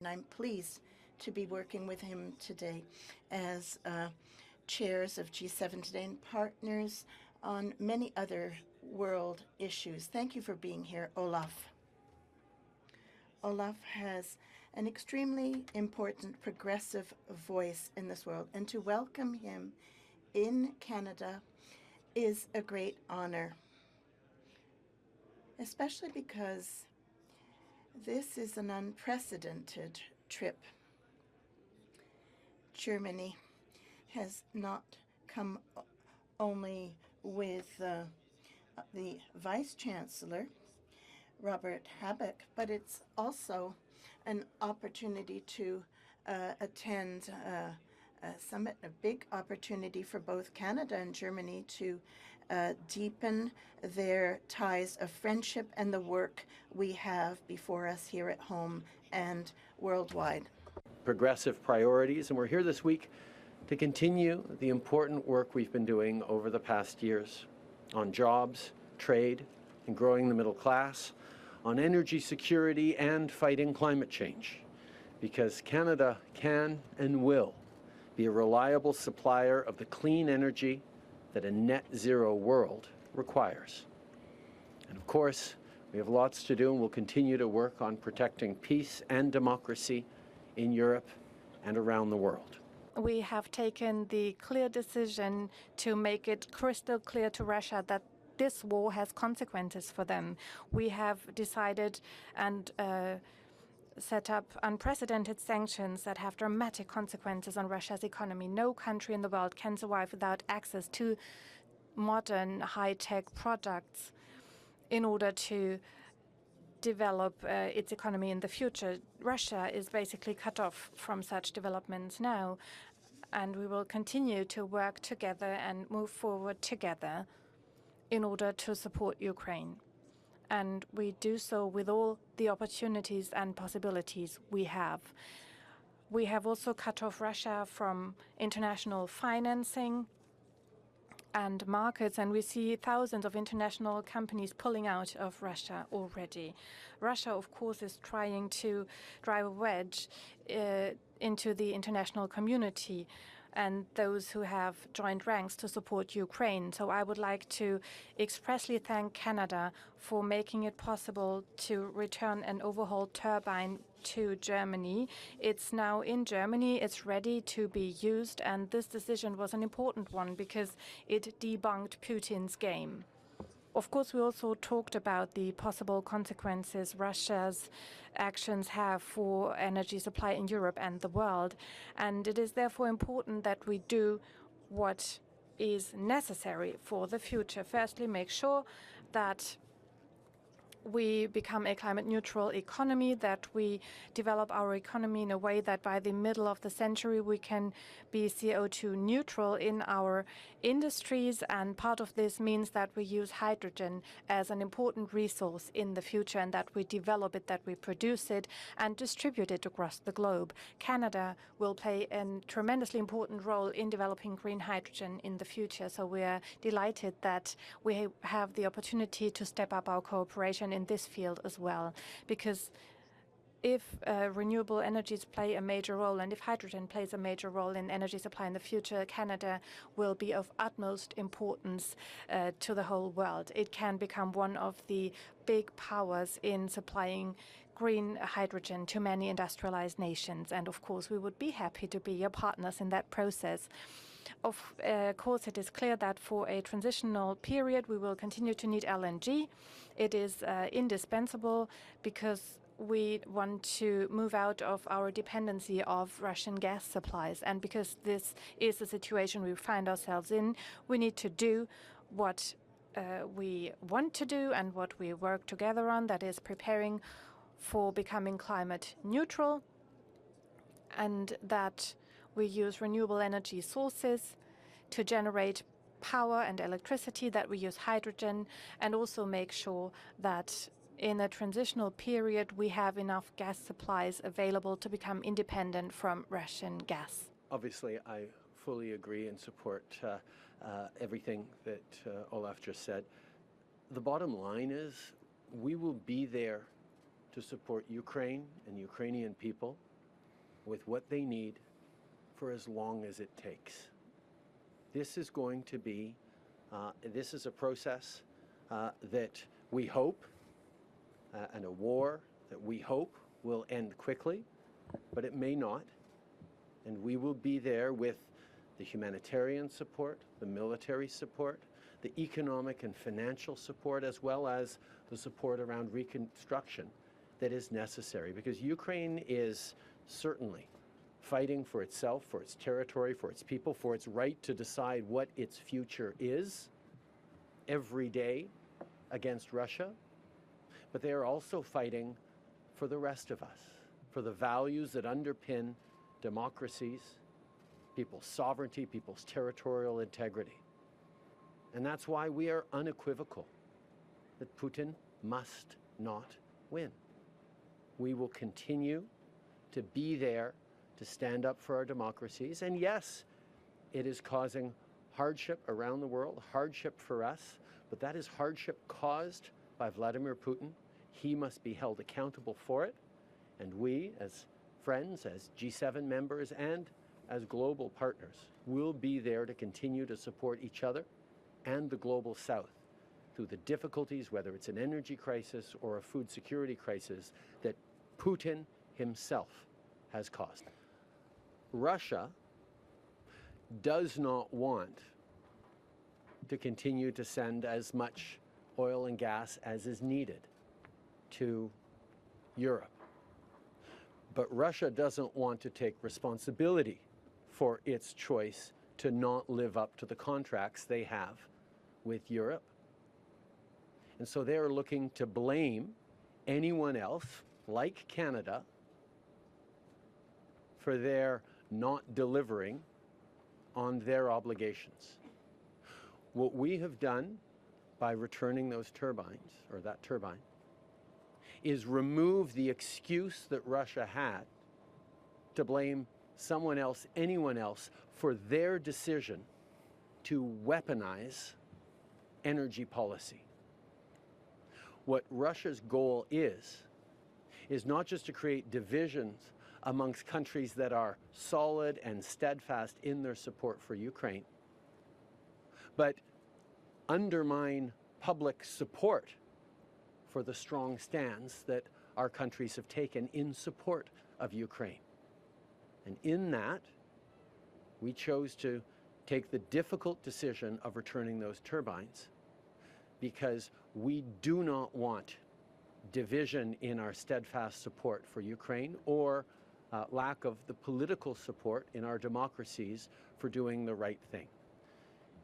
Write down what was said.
And I'm pleased to be working with him today as chairs of G7 today and partners on many other world issues. Thank you for being here, Olaf. Olaf has an extremely important progressive voice in this world, and to welcome him in Canada is a great honor, especially because this is an unprecedented trip. Germany has not come only with the Vice Chancellor, Robert Habeck, but it's also an opportunity to attend a summit, a big opportunity for both Canada and Germany to deepen their ties of friendship and the work we have before us here at home and worldwide. Progressive priorities, and we're here this week to continue the important work we've been doing over the past years on jobs, trade, and growing the middle class, on energy security and fighting climate change, because Canada can and will be a reliable supplier of the clean energy that a net zero world requires. And of course, we have lots to do, and we'll continue to work on protecting peace and democracy in Europe and around the world. We have taken the clear decision to make it crystal clear to Russia that this war has consequences for them. We have decided and set up unprecedented sanctions that have dramatic consequences on Russia's economy. No country in the world can survive without access to modern high-tech products in order to develop its economy in the future. Russia is basically cut off from such developments now, and we will continue to work together and move forward together in order to support Ukraine. And we do so with all the opportunities and possibilities we have. We have also cut off Russia from international financing and markets, and we see thousands of international companies pulling out of Russia already. Russia, of course, is trying to drive a wedge into the international community and those who have joined ranks to support Ukraine. So I would like to expressly thank Canada for making it possible to return an overhauled turbine to Germany. It's now in Germany, it's ready to be used, and this decision was an important one because it debunked Putin's game. Of course, we also talked about the possible consequences Russia's actions have for energy supply in Europe and the world, and it is therefore important that we do what is necessary for the future. Firstly, make sure that we become a climate-neutral economy, that we develop our economy in a way that by the middle of the century we can be CO2 neutral in our industries. And part of this means that we use hydrogen as an important resource in the future, and that we develop it, that we produce it and distribute it across the globe. Canada will play a tremendously important role in developing green hydrogen in the future. So we are delighted that we have the opportunity to step up our cooperation in this field as well, because if renewable energies play a major role and if hydrogen plays a major role in energy supply in the future, Canada will be of utmost importance to the whole world. It can become one of the big powers in supplying green hydrogen to many industrialized nations. And of course, we would be happy to be your partners in that process. Of course, it is clear that for a transitional period, we will continue to need LNG. It is indispensable because we want to move out of our dependency of Russian gas supplies. And because this is the situation we find ourselves in, we need to do what we want to do and what we work together on, that is preparing for becoming climate neutral, and that we use renewable energy sources to generate power and electricity, that we use hydrogen, and also make sure that in a transitional period we have enough gas supplies available to become independent from Russian gas. Obviously, I fully agree and support everything that Olaf just said. The bottom line is we will be there to support Ukraine and Ukrainian people with what they need for as long as it takes. This is going to be, this is a process that we hope, and a war that we hope will end quickly, but it may not. And we will be there with the humanitarian support, the military support, the economic and financial support, as well as the support around reconstruction that is necessary. Because Ukraine is certainly fighting for itself, for its territory, for its people, for its right to decide what its future is every day against Russia. But they are also fighting for the rest of us, for the values that underpin democracies, people's sovereignty, people's territorial integrity. And that's why we are unequivocal that Putin must not win. We will continue to be there to stand up for our democracies. And yes, it is causing hardship around the world, hardship for us, but that is hardship caused by Vladimir Putin. He must be held accountable for it. And we, as friends, as G7 members, and as global partners, will be there to continue to support each other and the global South through the difficulties, whether it's an energy crisis or a food security crisis, that Putin himself has caused. Russia does not want to continue to send as much oil and gas as is needed to Europe. But Russia doesn't want to take responsibility for its choice to not live up to the contracts they have with Europe. And so they are looking to blame anyone else, like Canada, for their not delivering on their obligations. What we have done by returning those turbines, or that turbine, is remove the excuse that Russia had to blame someone else, anyone else, for their decision to weaponize energy policy. What Russia's goal is not just to create divisions amongst countries that are solid and steadfast in their support for Ukraine, but undermine public support for the strong stance that our countries have taken in support of Ukraine. And in that, we chose to take the difficult decision of returning those turbines because we do not want division in our steadfast support for Ukraine or lack of the political support in our democracies for doing the right thing.